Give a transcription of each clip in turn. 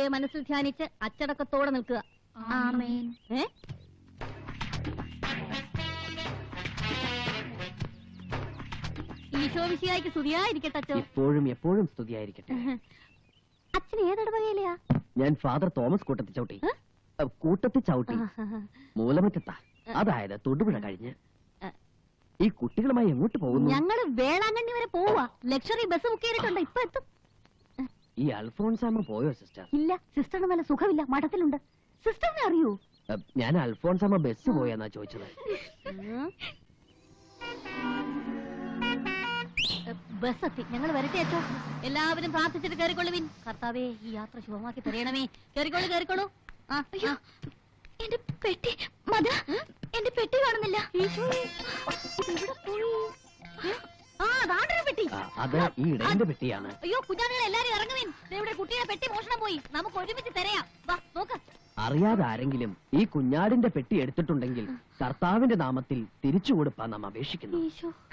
ഈശോയെ മനസ്സിൽ ധ്യാനിച്ച് അച്ചടക്കത്തോടെ നിൽക്കുക. ആമേൻ. ഈശോ മിശിഹായ്ക്ക് സ്തുതിയായിരിക്കട്ടെ അച്ഛോ. എപ്പോഴും എപ്പോഴും സ്തുതിയായിരിക്കട്ടെ. അച്ഛൻ ഏതിടവകയിലെയാ? ഞാൻ ഫാദർ തോമസ് കൂട്ടത്തി ചവിട്ടി. കൂട്ടത്തി ചവിട്ടി മൂലമറ്റത്താ, അതായത് തൊടുപുഴ കഴിഞ്ഞ്. ഈ കുട്ടികളുമായി എങ്ങോട്ട് പോകുന്നു? ഞങ്ങള് വേളാങ്കണ്ണി വരെ പോവാ. ലക്ഷറി ബസ് ബുക്ക് ചെയ്തിട്ടുണ്ട്, ഇപ്പൊ എത്തും. ഈ അൽഫോൺസാമ്മ പോയോ സിസ്റ്റർ? ഇല്ല, സിസ്റ്ററിന് വല്ല സുഖമില്ല, മഠത്തിലുണ്ട്. സിസ്റ്ററിനെ അറിയൂ? ഞാൻ അൽഫോൺസാമ്മ ബസ് പോയെന്നാ ചോദിച്ചത്. ബസ് എത്തി, ഞങ്ങൾ വരട്ടെ അച്ഛോ. എല്ലാവരും പ്രാർത്ഥിച്ചിട്ട് കയറിക്കൊള്ളുവിൻ. കർത്താവേ, ഈ യാത്ര ശുഭമാക്കി തരയണമേ. കയറിക്കോളൂ, കയറിക്കോളൂ. എന്റെ പെട്ടി മത, എന്റെ പെട്ടി കാണുന്നില്ല. പെട്ടി, അത് ഈ ഇടയന്റെ പെട്ടിയാണ്. അയ്യോ കുഞ്ഞാണികളെ എല്ലാരും ഇറങ്ങുവിൻ. ഇവിടെ കുട്ടിയുടെ പെട്ടി മോഷണം പോയി, നമുക്ക് ഒരുമിച്ച് തരയാം. വാ നോക്ക്. അറിയാതെ ആരെങ്കിലും ഈ കുഞ്ഞാടിന്റെ പെട്ടി എടുത്തിട്ടുണ്ടെങ്കിൽ കർത്താവിന്റെ നാമത്തിൽ തിരിച്ചു കൊടുപ്പാൻ നാം അപേക്ഷിക്കുന്നു.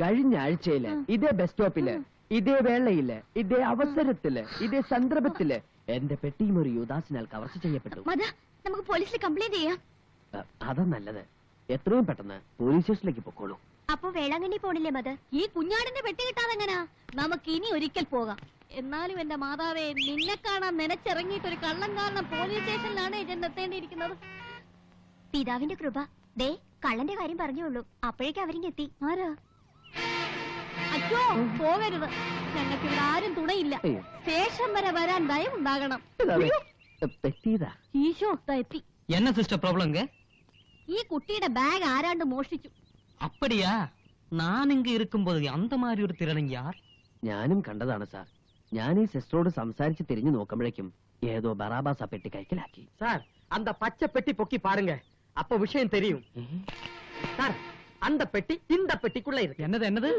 കഴിഞ്ഞ ആഴ്ചയില് ഇതേ ബസ് സ്റ്റോപ്പില്, ഇതേ വേളയില്, ഇതേ അവസരത്തില്, ഇതേ സന്ദർഭത്തില് എന്റെ പെട്ടിയും ഒരു യുദാസിനാൽ കവർച്ച ചെയ്യപ്പെട്ടു. നമുക്ക് പോലീസിൽ കംപ്ലൈന്റ് ചെയ്യാം. അതാ നല്ലത്. എത്രയും പെട്ടെന്ന് പോലീസ് സ്റ്റേഷനിലേക്ക് പൊക്കോളൂ. അപ്പൊ വേളാങ്കണ്ണി പോണില്ലേ മത? ഈ കുഞ്ഞാടിന്റെ പെട്ടി കിട്ടാതെങ്ങനാ? നമുക്ക് ഇനി ഒരിക്കൽ പോകാം. എന്നാലും എന്റെ മാതാവേ, നിന്നെ കാണാൻ നനച്ചിറങ്ങിയിട്ട് ഒരു കള്ളം കാരണം പോലീസ് സ്റ്റേഷനിലാണ് ഞാൻ എത്തേണ്ടിയിരിക്കുന്നത്. പിതാവിന്റെ കൃപ. ദേ കള്ളന്റെ കാര്യം പറഞ്ഞോളൂ, അപ്പോഴേക്കും അവരിങ്ങെത്തി. ആരാ? അച്ഛോ, പോകരുത്. ഞങ്ങൾക്ക് ഇവിടെ ആരും തുണയില്ല. സ്റ്റേഷൻ വരെ വരാൻ ദയവുണ്ടാകണം. ഈശോ എത്തി. என்ன சிஸ்டர் ப்ராப்ளம்ங்க? ഈ കുട്ടിയുടെ ബാഗ് ആരാണ്ട് മോഷ്ടിച്ചു. அப்படியா? நான் இங்க இருக்கும்போது அந்த மாதிரி ஒரு திருடன் யார்? ഞാനും കണ്ടതാണ് സാർ. ഞാൻ ഈ സിസ്റ്ററോട് സംസാരിച്ച് തിരിഞ്ഞു നോക്കുമ്പോഴേക്കും ഏതോ ബറാബാസ് ആ പെട്ടി കൈക്കലാക്കി. சார், அந்த பச்சை பெட்டி பொக்கி பாருங்க, அப்ப விஷயம் தெரியும். சார், அந்த பெட்டி இந்த பெட்டிக்குள்ள இருக்கு. என்னது என்னது?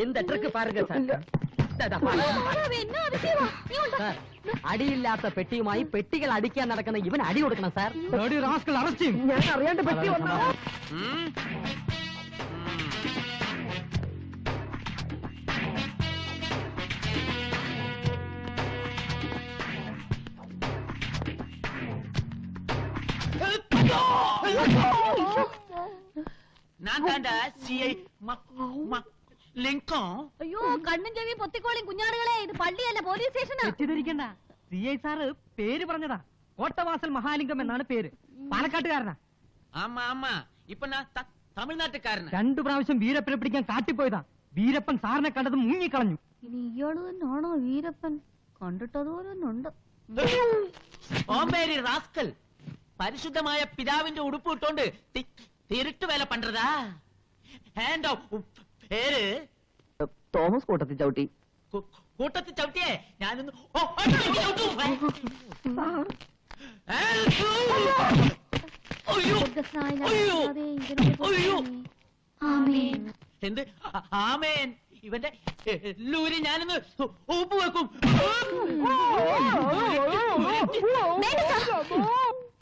இந்த ட்ரிக் பாருங்க சார். അടിയില്ലാത്ത പെട്ടിയുമായി പെട്ടികൾ അടിക്കാൻ നടക്കുന്ന ഇവൻ അടി കൊടുക്കണം സാർ. ഞാൻ അറിയാണ്ട് പെട്ടി വന്നോ. അയ്യോ, കണ്ണും ചെവി പൊത്തിക്കോളിയും കുഞ്ഞാടുകളെ. ഇത് പള്ളിയല്ല, പോലീസ് സ്റ്റേഷനാ. തെറ്റിദ്ധരിക്കണ്ട, CI സാറ് പേര് പറഞ്ഞതാ. കോട്ടവാസൽ മഹാലിംഗം എന്നാണ് പേര്. പാലക്കാട്ടുകാരനാ. തമിഴ്നാട്ടുകാരനാ. 2 പ്രാവശ്യം വീരപ്പനെ പിടിക്കാൻ കാട്ടിപ്പോയതാ. വീരപ്പൻ സാറിനെ കണ്ടത് മുങ്ങിക്കളഞ്ഞു. ഇനി ഇയാള് തന്നെയാണോ വീരപ്പൻ? കണ്ടിട്ടതുപോലൊന്നുണ്ട്. പരിശുദ്ധമായ പിതാവിന്റെ ഉടുപ്പ് ഇട്ടോണ്ട് തിരുട്ട് വേല പണ്ടതാ. പേര് തോമസ് കൂട്ടത്തി ചവിട്ടി. കൂട്ടത്തിൽ ചവിട്ടിയേ ഞാനൊന്ന് എന്ത് ആമേൻ. ഇവന്റെ ലൂരി ഞാനൊന്ന് ഉപ്പ് വെക്കും.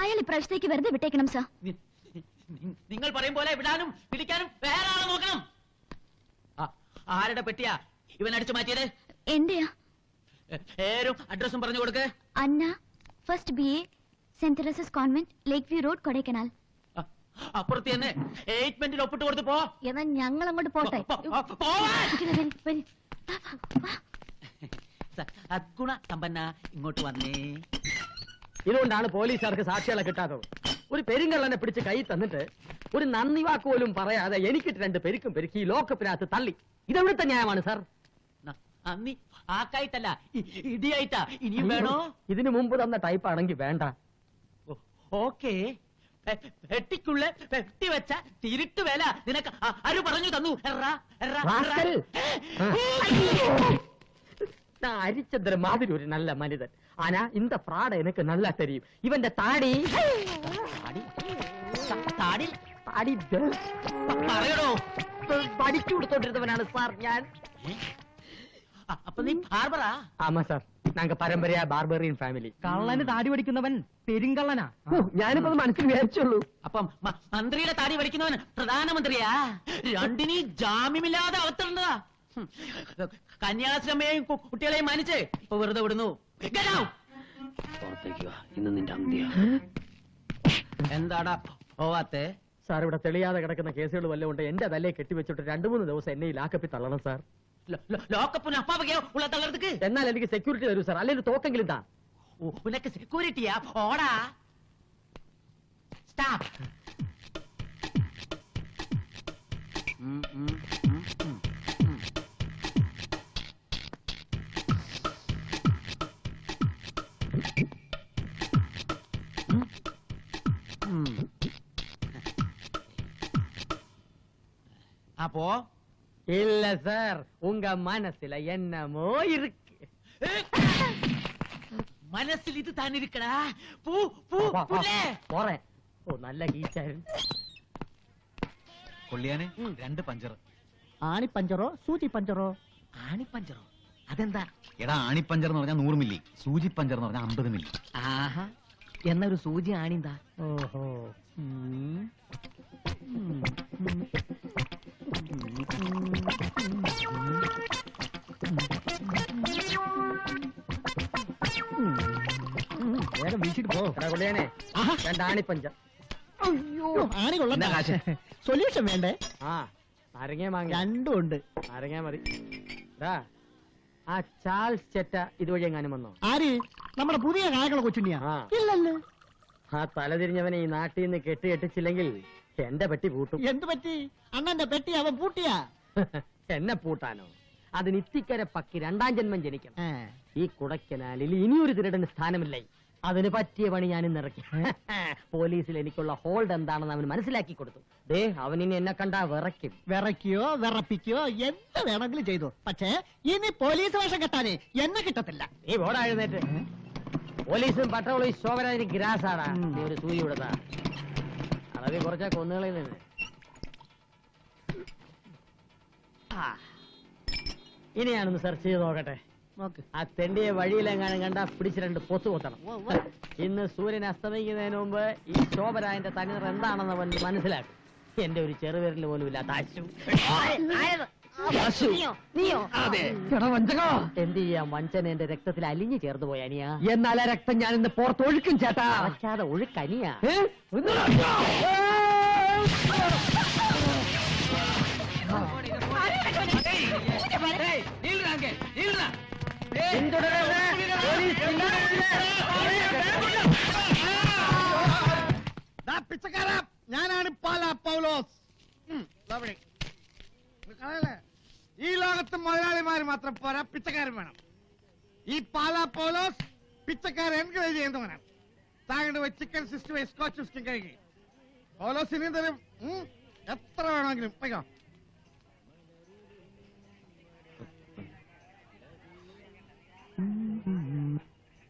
അയാൾ ഇപ്രാവശ്യത്തേക്ക് വെറുതെ വിട്ടേക്കണം സാർ. നിങ്ങൾ പറയും പോലെ വിടാനും പിടിക്കാനും വേറെ ആളെ നോക്കണം. ആരുടെ പെട്ടിയാ ഇവൻ അടിച്ചു മാറ്റിയത്? എന്റെയാ. പേരും അഡ്രസ്സും പറഞ്ഞു കൊടുക്ക്. Anna, first BA, Saint Teresa's convent, lake view road, Kodaikanal. അപ്പുറത്ത് തന്നെ എയ്റ്റ്മെന്റിൽ ഒപ്പിട്ട് കൊടുത്ത് പോ. എന്നാ ഞങ്ങൾ അങ്ങോട്ട് പോട്ടെ. സദ്ഗുണ സമ്പന്ന ഇങ്ങോട്ട് വന്നേ. ഇതുകൊണ്ടാണ് പോലീസുകാർക്ക് സാക്ഷികളെ കിട്ടാത്തത്. ഒരു പെരുങ്കള്ളനെ പിടിച്ച് കൈ തന്നിട്ട് ഒരു നന്ദി വാക്ക് പോലും പറയാതെ എനിക്കിട്ട് 2 പെരുക്കും പെരുക്കി ലോക്കപ്പിനകത്ത് തള്ളി. ഇതെവിടുത്തെ ന്യായമാണ് സാർ? നന്ദി ആക്കായിട്ടല്ല, ഇടിയായിട്ടാ. ഇനിയും വേണോ? ഇതിനു മുമ്പ് തന്ന ടൈപ്പ് ആണെങ്കിൽ വേണ്ട. ഓക്കേ, പെട്ടിക്കുള്ള പെട്ടി വെച്ച തിരുട്ട് വേല നിനക്ക് ആര് പറഞ്ഞു തന്നു? ഹരിചന്ദ്ര മാതിരി ഒരു നല്ല മനിതൻ. ആനാ இந்த ഫ്രാഡ് എനിക്ക് നല്ല തെരിയും. ഇവന്റെ താടി പറയണോ? പഠിച്ചു കൊടുത്തോണ്ടിരുന്നവനാണ് സാർ ഞാൻ. അപ്പൊ നീ ബാർബറാ? ആമാ സാർ, ഞങ്ങൾ പരമ്പരയാ ബാർബറിയൻ ഫാമിലി. കള്ളന് താടി പഠിക്കുന്നവൻ പെരുങ്കള്ളനാ. ഞാനിപ്പോ മനസ്സിൽ വിചാരിച്ചുള്ളൂ. അപ്പം മന്ത്രിയുടെ താടി പഠിക്കുന്നവൻ പ്രധാനമന്ത്രിയാ? രണ്ടിനീ ജാമ്യമില്ലാതെ അകത്തിടേണ്ടതാ. കന്യാശ്രമയെയും കുട്ടികളെയും മാനിച്ച് ഇപ്പൊ വെറുതെ വിടുന്നു. പുറത്തേക്ക് വാ, ഇന്ന് നിന്റെ അന്ത്യ. എന്താടാ പോവാത്തെ? സാർ ഇവിടെ തെളിയാതെ കിടക്കുന്ന കേസുകൾ വല്ലതും ഉണ്ട് എന്റെ തലയെ കെട്ടിവെച്ചിട്ട് 2-3 ദിവസം എന്നെ ഈ ലാക്കപ്പിൽ തള്ളണം സാർ. ലോക്കപ്പിന് അപ്പാവകയോ ഉള്ള തളർത്തുക്ക്. എന്നാൽ എനിക്ക് സെക്യൂരിറ്റി തരൂ സാർ, അല്ലെങ്കിൽ തോക്കെങ്കിലും താ. ഉനക്ക് സെക്യൂരിറ്റിയാ? ഓടാ. സ്റ്റോപ്പ്. അപ്പോ இல்ல சார், உங்க மனசுல என்னமோ இருக்கு. മനസ്സിൽ ഇത് താനിരിക്കടാ. പൂ പൂ പുല്ലേ. പോറേൻ. ഓ നല്ല കീച്ചായിരുന്നു. കൊള്ളിയാനെ 2 പഞ്ചർ. ആണിപ്പഞ്ചറോ സൂചി പഞ്ചറോ? ആണിപ്പഞ്ചറോ? അതെന്താ? എടാ ആണിപ്പഞ്ചർ എന്ന് പറഞ്ഞാൽ 100 മില്ലി, സൂചി പഞ്ചർ എന്ന് പറഞ്ഞാൽ 50 മില്ലി. ആഹാ, എന്നൊരു സൂചി ആണിന്താ? ഓഹോ. വേഗം വീശിട്ട് പോ. കൊള്ളിയാനെ 2 ആണിപ്പഞ്ചർ. അയ്യോ, ആണി കൊള്ളണ്ട. എന്നാ കാശ്? സൊല്യൂഷൻ വേണ്ടേ? ആ നാരങ്ങ മാങ്ങ രണ്ടും ഉണ്ട്. നാരങ്ങ മതി. ദാ, ആ ചാൾസ് ചെറ്റ ഇതുവഴി എങ്ങാനും വന്നോ? ആര്? നമ്മുടെ പുതിയ കായകളെ കൊച്ചുണ്ണിയാ? ആ. ഇല്ലല്ലോ. ആ തലതിരിഞ്ഞവനെ ഈ നാട്ടിൽ നിന്ന് കെട്ടിച്ചില്ലെങ്കിൽ എന്റെ പെട്ടി പൂട്ടും. എന്തു പറ്റി? അണ്ണന്റെ പെട്ടി അവൻ പൂട്ടിയാ? എന്നെ പൂട്ടാനോ? അതിന് ഇത്തിക്കര പക്കി 2ാം ജന്മം ജനിക്കണം. ഈ കുടക്കനാലിൽ ഇനിയൊരു തിരടന് സ്ഥാനമില്ല. അതിന് പറ്റിയ പണി ഞാൻ ഇന്നിറക്കി. പോലീസിൽ എനിക്കുള്ള ഹോൾഡ് എന്താണെന്ന് അവന് മനസ്സിലാക്കി കൊടുത്തു. ദേ അവനിനി എന്നെ കണ്ടാ വിറയ്ക്കും. വിറയ്ക്കോ വിറപ്പിക്കോ എന്ത് വേണമെങ്കിലും ചെയ്തു. പക്ഷേ ഇനി പോലീസ് വേഷം കെട്ടാനേ എന്നെ കിട്ടത്തില്ല. നീ ഓടാഴുന്നേറ്റ്. പോലീസും പട്രോളും ശോഭരാജിന് ഗ്രാസാടാ. നീ ഒരു സൂചി വിടുതാ. അളവിൽ കുറച്ചാ കൊന്നുകളിൽ നിന്ന്. ഇനി ഞാനൊന്ന് സെർച്ച് ചെയ്ത് നോക്കട്ടെ. ആ തെണ്ടിയെ വഴിയിലെങ്ങാനും കണ്ടാ പിടിച്ച് 2 പൊത്തു കൊത്തണം. ഇന്ന് സൂര്യൻ അസ്തമിക്കുന്നതിന് മുമ്പ് ഈ ശോഭരാജന്റെ തനിനിറ എന്താണെന്ന് അവൻ മനസ്സിലാക്കും. എന്റെ ഒരു ചെറുവിരൽ പോലും ഇല്ലാത്ത അശു. എന്ത് ചെയ്യാം, വഞ്ചന എന്റെ രക്തത്തിൽ അലിഞ്ഞു ചേർന്ന് പോയ അനിയാ. എന്നാൽ ആ രക്തം ഞാൻ ഇന്ന് പുറത്തൊഴുക്കും ചേട്ടാ. അടച്ചാതെ ഒഴുക്കനിയാ. പിച്ചക്കാര, ഞാനാണ് പാലാ പൗലോസ്. ഈ ലോകത്ത് മുതലാളിമാര് മാത്രം പോരാ, പിച്ചക്കാരൻ വേണം. ഈ പാലാ പൗലോസ് പിച്ചക്കാരൻ എൻകറേജ് ചെയ്യുന്നവനാണ്. താങ്കളുടെ പോയി ചിക്കൻ 65 സ്കോച്ച് വിസ്കിയും കഴിക്കും. പൗലോസ് ഇനിയും തരും, എത്ര വേണമെങ്കിലും. പോയിക്കോ.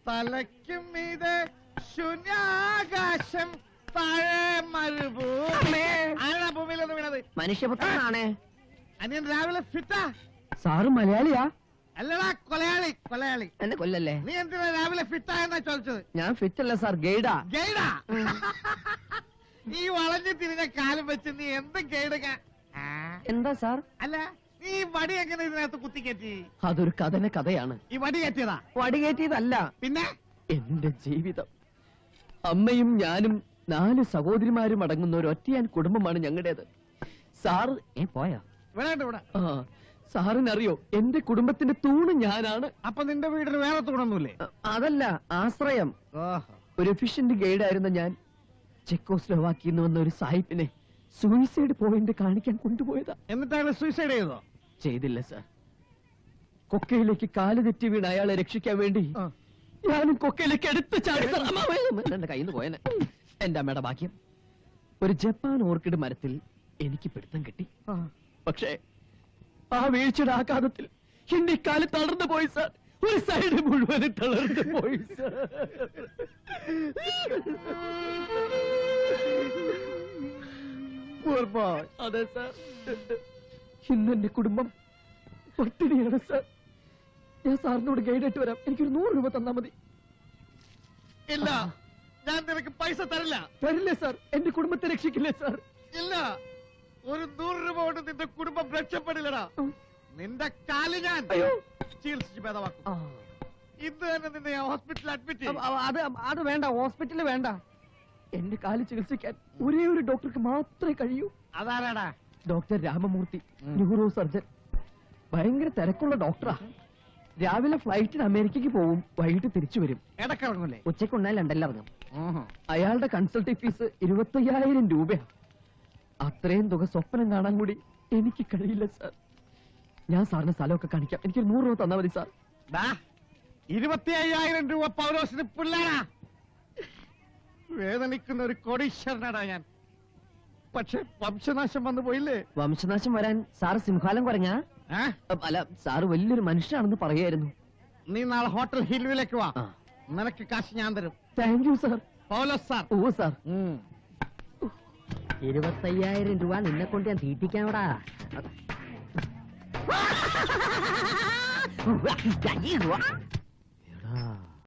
തലയ്ക്കും ഇത് ശൂന്യാകാശം, താഴെ മരുഭൂമി. ആരാ ഭൂമിയിലൊന്ന് വീണത്? മനുഷ്യപുത്രനാണ്. അനിയൻ രാവിലെ ഫിറ്റാ? സാറ് മലയാളിയാ? അല്ലടാ, കൊലയാളി. കൊലയാളി. എന്നെ കൊല്ലല്ലേ? നീ എന്തിനാ രാവിലെ ഫിറ്റാ എന്നാ ചോദിച്ചത്? ഞാൻ ഫിറ്റ് അല്ല സാർ, ഗൈഡാ. ഗൈഡാ? ഈ വളഞ്ഞു തിരിഞ്ഞ കാലം വെച്ച് നീ എന്ത് ഗൈഡ്? എന്താ സാർ? അല്ല, നീ വടി എങ്ങനെ ഇതിനകത്ത് കുത്തിക്കയറ്റി? അതൊരു കഥയാണ്. ഈ വടി കയറ്റിയതാ? വടികേറ്റിയതല്ല, പിന്നെ എന്റെ ജീവിതം. അമ്മയും ഞാനും 4 സഹോദരിമാരും അടങ്ങുന്ന ഒരു ഒറ്റയാൻ കുടുംബമാണ് ഞങ്ങളുടേത്. സാറ് പോയോ? ഇവിടെ. ആ, സാറിനറിയോ, എന്റെ കുടുംബത്തിന്റെ തൂണ് ഞാനാണ്. അപ്പൊ നിന്റെ വീട്ടിൽ വേറെ തൂണൊന്നുമില്ലേ? അതല്ല, ആശ്രയം. ഒരു എഫിഷ്യന്റ് ഗൈഡായിരുന്ന ഞാൻ ചെക്കോസ്ലോവാക്കിയിൽ നിന്ന് വന്ന ഒരു സാഹിബിനെ സൂയിസൈഡ് പോയിന്റ് കാണിക്കാൻ കൊണ്ടുപോയതാ. എന്നിട്ടാണ് സൂയിസൈഡ് ചെയ്തോ? ചെയ്തില്ല സാർ. കൊക്കയിലേക്ക് കാല് തെറ്റി വീണ് അയാളെ രക്ഷിക്കാൻ വേണ്ടി ഞാനും കൊക്കയിലേക്ക് എടുത്ത് ചാടി. എന്റെ കയ്യിൽ നിന്ന് പോയനെ. എന്റെ അമ്മയുടെ ഭാഗ്യം, ഒരു ജപ്പാൻ ഓർക്കിഡ് മരത്തിൽ എനിക്ക് പിടുത്തം കിട്ടി. പക്ഷേ ആ വീഴ്ചയുടെ ആഘാതത്തിൽ എന്റെ കാല് തളർന്നു പോയി സാർ. ഒരു സൈഡ് മുഴുവനും തളർന്നു പോയി സാർ. അതെ സാർ, ഇന്ന് എന്റെ കുടുംബം പട്ടിണിയാണ് സാർ. ഞാൻ സാറിനോട് ഗൈഡായിട്ട് വരാം. എനിക്കൊരു 100 രൂപ തന്നാ മതി. ഇല്ല, ഞാൻ നിനക്ക് പൈസ തരില്ല. തരില്ലേ സാർ? എന്റെ കുടുംബത്തെ രക്ഷിക്കില്ലേ സാർ? ഇല്ല, ഒരു 100 രൂപ കൊണ്ട് നിന്റെ കുടുംബം രക്ഷപ്പെടില്ലടാ. നിന്റെ കാല് ഞാൻ ചികിത്സിച്ച് ഭേദമാക്കും. ഇന്ന് തന്നെ നിന്നെ ഹോസ്പിറ്റലിൽ അഡ്മിറ്റ് ചെയ്യും. അത് വേണ്ട, ഹോസ്പിറ്റലിൽ വേണ്ട. എന്റെ കാല് ചികിത്സിക്കാൻ ഒരേ ഒരു ഡോക്ടർക്ക് മാത്രമേ കഴിയൂ. അതാരാടാ? Doctor Ramamurthy, neuro surgeon. ഭയങ്കര തിരക്കുള്ള ഡോക്ടറാ. രാവിലെ ഫ്ലൈറ്റിന് അമേരിക്കക്ക് പോവും, വൈകിട്ട് തിരിച്ചു വരും. ഇടക്കിറങ്ങൂലേ? ഉച്ചക്കുണ്ടായി ലണ്ടനിൽ ഇറങ്ങും. അയാളുടെ കൺസൾട്ടിംഗ് ഫീസ് 25,000 രൂപയാ. അത്രയും തുക സ്വപ്നം കാണാൻ കൂടി എനിക്ക് കഴിയില്ല സാർ. ഞാൻ സാറിന് സ്ഥലമൊക്കെ കാണിക്കാം. എനിക്ക് 100 രൂപ തന്നാ മതി സാർ. 25,000 രൂപ പൗലോസിന് പിള്ളേരാ. വേദനിക്കുന്ന ഒരു കോടീശ്വരനാടാ ഞാൻ. പക്ഷെ വംശനാശം വന്നു പോയില്ലേ? വംശനാശം വരാൻ സാറ് സിംഹാലം കുറഞ്ഞ? അല്ല, സാറ് വലിയൊരു മനുഷ്യനാണെന്ന് പറയായിരുന്നു. നീ നാളെ ഹോട്ടൽ ഹിൽവിലേക്ക് വാ. നിനക്ക് കാശ് ഞാൻ തരും. Thank you sir. Paulose sir. ഓ സാർ. 25,000 രൂപ നിന്നെ കൊണ്ട് ഞാൻ തീറ്റിക്കാനോടാ.